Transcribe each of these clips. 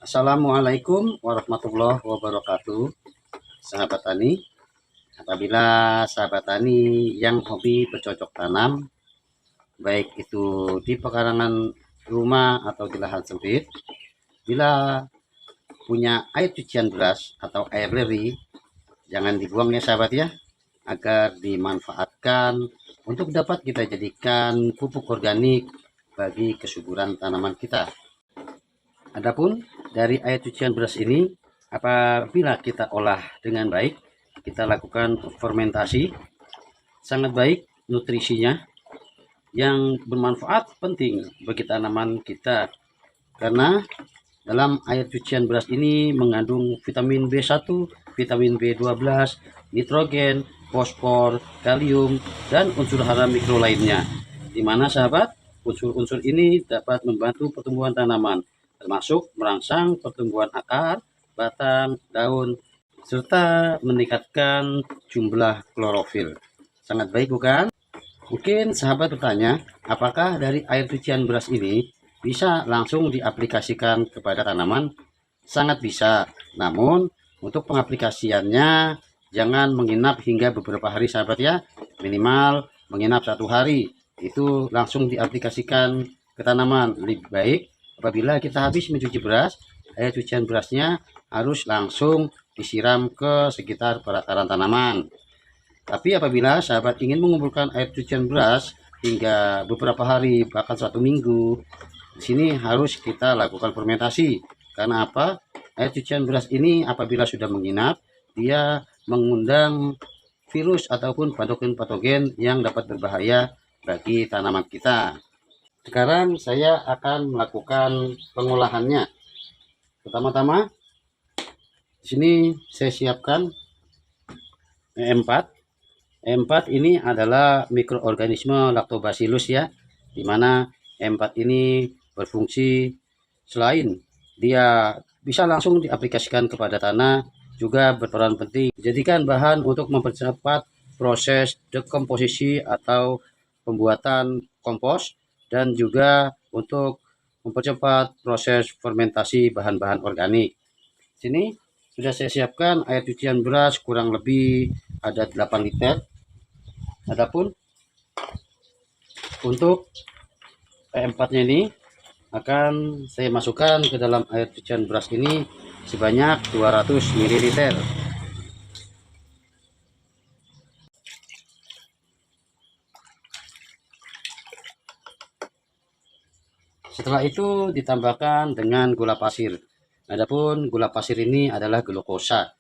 Assalamualaikum warahmatullahi wabarakatuh. Sahabat tani, apabila sahabat tani yang hobi bercocok tanam, baik itu di pekarangan rumah atau di lahan sempit, bila punya air cucian beras atau air leri, jangan dibuang ya sahabat ya, agar dimanfaatkan untuk dapat kita jadikan pupuk organik bagi kesuburan tanaman kita. Adapun dari air cucian beras ini, apabila kita olah dengan baik, kita lakukan fermentasi, sangat baik nutrisinya, yang bermanfaat penting bagi tanaman kita. Karena dalam air cucian beras ini mengandung vitamin B1, vitamin B12, nitrogen, fosfor, kalium, dan unsur hara mikro lainnya. Di mana sahabat, unsur-unsur ini dapat membantu pertumbuhan tanaman, termasuk merangsang pertumbuhan akar, batang, daun, serta meningkatkan jumlah klorofil. Sangat baik bukan? Mungkin sahabat bertanya, apakah dari air cucian beras ini bisa langsung diaplikasikan kepada tanaman? Sangat bisa. Namun, untuk pengaplikasiannya jangan menginap hingga beberapa hari sahabat ya. Minimal menginap 1 hari. Itu langsung diaplikasikan ke tanaman. Lebih baik apabila kita habis mencuci beras, air cucian berasnya harus langsung disiram ke sekitar perakaran tanaman. Tapi apabila sahabat ingin mengumpulkan air cucian beras hingga beberapa hari, bahkan 1 minggu, di sini harus kita lakukan fermentasi. Karena apa? Air cucian beras ini apabila sudah menginap, dia mengundang virus ataupun patogen-patogen yang dapat berbahaya bagi tanaman kita. Sekarang saya akan melakukan pengolahannya. Pertama-tama, di sini saya siapkan E4. E4 ini adalah mikroorganisme Lactobacillus ya, di mana E4 ini berfungsi selain dia bisa langsung diaplikasikan kepada tanah, juga berperan penting dijadikan bahan untuk mempercepat proses dekomposisi atau pembuatan kompos, dan juga untuk mempercepat proses fermentasi bahan-bahan organik. Sini sudah saya siapkan air cucian beras kurang lebih ada 8 liter. Adapun untuk E4-nya ini akan saya masukkan ke dalam air cucian beras ini sebanyak 200 ml. Setelah itu ditambahkan dengan gula pasir. Adapun gula pasir ini adalah glukosa.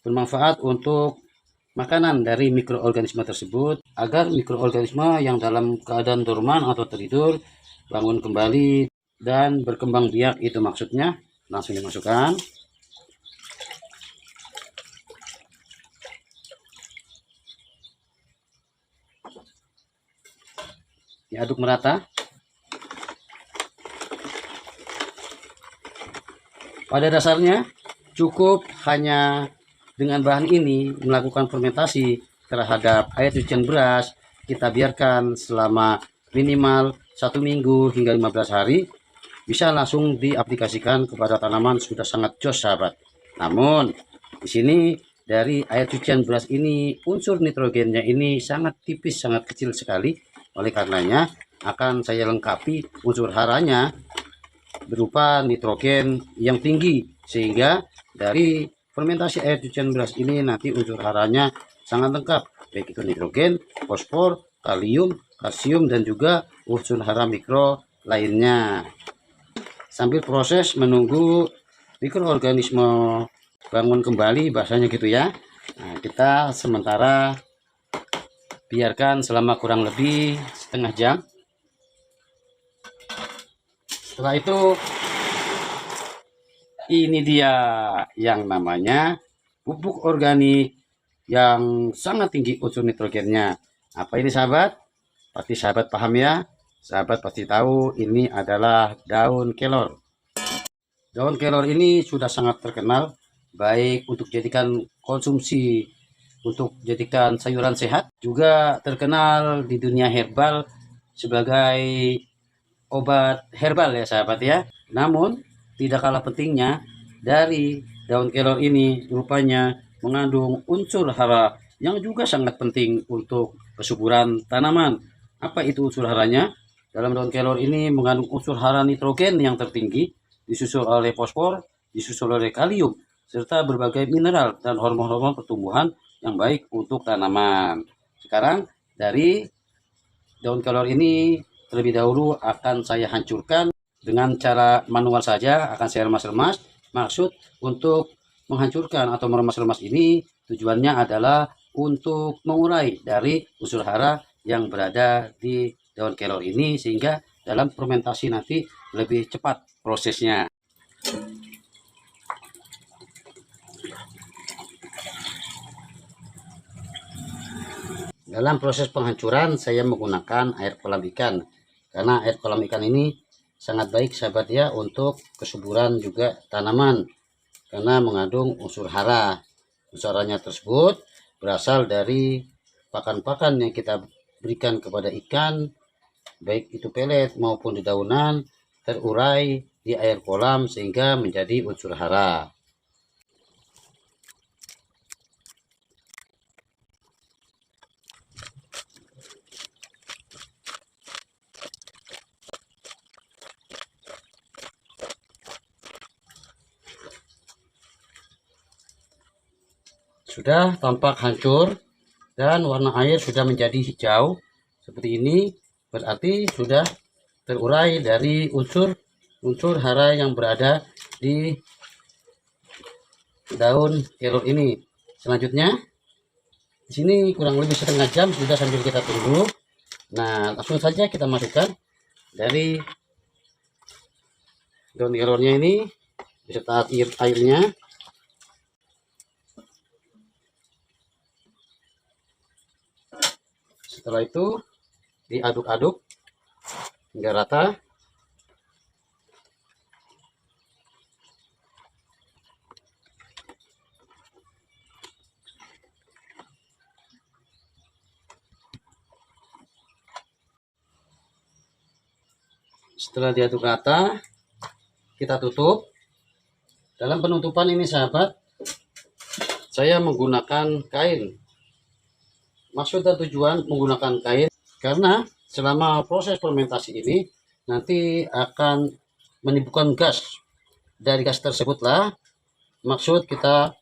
Bermanfaat untuk makanan dari mikroorganisme tersebut agar mikroorganisme yang dalam keadaan dorman atau tertidur bangun kembali dan berkembang biak, itu maksudnya. Langsung dimasukkan. Diaduk merata. Pada dasarnya cukup hanya dengan bahan ini melakukan fermentasi terhadap air cucian beras. Kita biarkan selama minimal 1 minggu hingga 15 hari, bisa langsung diaplikasikan kepada tanaman, sudah sangat jos sahabat. Namun di sini dari air cucian beras ini unsur nitrogennya ini sangat tipis, sangat kecil sekali. Oleh karenanya akan saya lengkapi unsur haranya berupa nitrogen yang tinggi, sehingga dari fermentasi air cucian beras ini nanti unsur haranya sangat lengkap, baik itu nitrogen, fosfor, kalium, kalsium, dan juga unsur hara mikro lainnya. Sambil proses menunggu mikroorganisme bangun kembali, bahasanya gitu ya. Nah, kita sementara biarkan selama kurang lebih setengah jam. Setelah itu, ini dia yang namanya pupuk organik yang sangat tinggi unsur nitrogennya. Apa ini sahabat? Pasti sahabat paham ya. Sahabat pasti tahu ini adalah daun kelor. Daun kelor ini sudah sangat terkenal, baik untuk jadikan konsumsi, untuk jadikan sayuran sehat, juga terkenal di dunia herbal sebagai obat herbal ya sahabat ya. Namun tidak kalah pentingnya, dari daun kelor ini rupanya mengandung unsur hara yang juga sangat penting untuk kesuburan tanaman. Apa itu unsur haranya? Dalam daun kelor ini mengandung unsur hara nitrogen yang tertinggi, disusul oleh fosfor, disusul oleh kalium, serta berbagai mineral dan hormon-hormon pertumbuhan yang baik untuk tanaman. Sekarang dari daun kelor ini terlebih dahulu akan saya hancurkan dengan cara manual saja, akan saya remas-remas. Maksud untuk menghancurkan atau meremas-remas ini tujuannya adalah untuk mengurai dari unsur hara yang berada di daun kelor ini, sehingga dalam fermentasi nanti lebih cepat prosesnya. Dalam proses penghancuran saya menggunakan air kolam ikan, karena air kolam ikan ini sangat baik sahabat ya untuk kesuburan juga tanaman, karena mengandung unsur hara. Unsur haranya tersebut berasal dari pakan-pakan yang kita berikan kepada ikan, baik itu pelet maupun di daunan, terurai di air kolam sehingga menjadi unsur hara. Sudah tampak hancur dan warna air sudah menjadi hijau seperti ini, berarti sudah terurai dari unsur hara yang berada di daun kelor ini. Selanjutnya di sini kurang lebih setengah jam sudah sambil kita tunggu. Nah, langsung saja kita masukkan dari daun kelornya ini beserta airnya. Setelah itu diaduk-aduk hingga rata. Setelah diaduk rata, kita tutup. Dalam penutupan ini sahabat, saya menggunakan kain. Maksud dan tujuan menggunakan kain karena selama proses fermentasi ini nanti akan menimbulkan gas. Dari gas tersebutlah maksud kita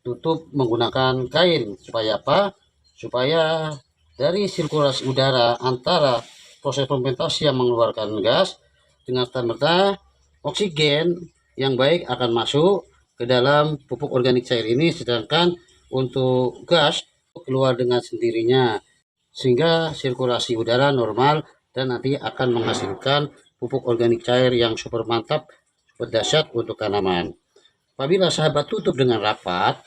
tutup menggunakan kain. Supaya apa? Supaya dari sirkulasi udara antara proses fermentasi yang mengeluarkan gas, dengan serta-merta oksigen yang baik akan masuk ke dalam pupuk organik cair ini, sedangkan untuk gas keluar dengan sendirinya, sehingga sirkulasi udara normal dan nanti akan menghasilkan pupuk organik cair yang super mantap, super dahsyat untuk tanaman. Apabila sahabat tutup dengan rapat,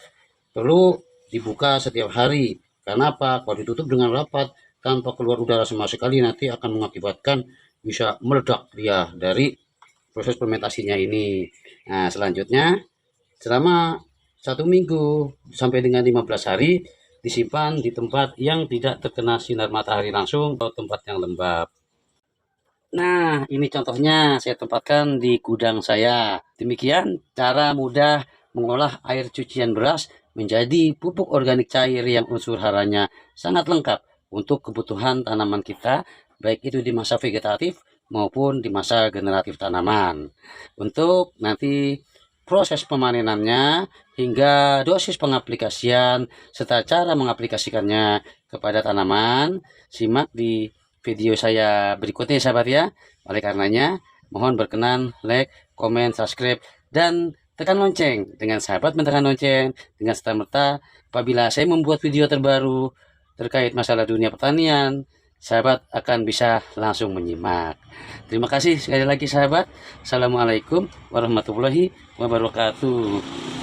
perlu dibuka setiap hari. Kenapa? Kalau ditutup dengan rapat tanpa keluar udara sama sekali, nanti akan mengakibatkan bisa meledak dia dari proses fermentasinya ini. Nah, selanjutnya selama 1 minggu sampai dengan 15 hari disimpan di tempat yang tidak terkena sinar matahari langsung atau tempat yang lembab. Nah, ini contohnya saya tempatkan di gudang saya. Demikian cara mudah mengolah air cucian beras menjadi pupuk organik cair yang unsur haranya sangat lengkap untuk kebutuhan tanaman kita, baik itu di masa vegetatif maupun di masa generatif tanaman. Untuk nanti proses pemanenannya hingga dosis pengaplikasian serta cara mengaplikasikannya kepada tanaman, simak di video saya berikutnya sahabat ya. Oleh karenanya mohon berkenan like, komen, subscribe, dan tekan lonceng. Dengan sahabat menekan lonceng, dengan serta-merta apabila saya membuat video terbaru terkait masalah dunia pertanian, sahabat akan bisa langsung menyimak. Terima kasih sekali lagi sahabat. Assalamualaikum warahmatullahi wabarakatuh.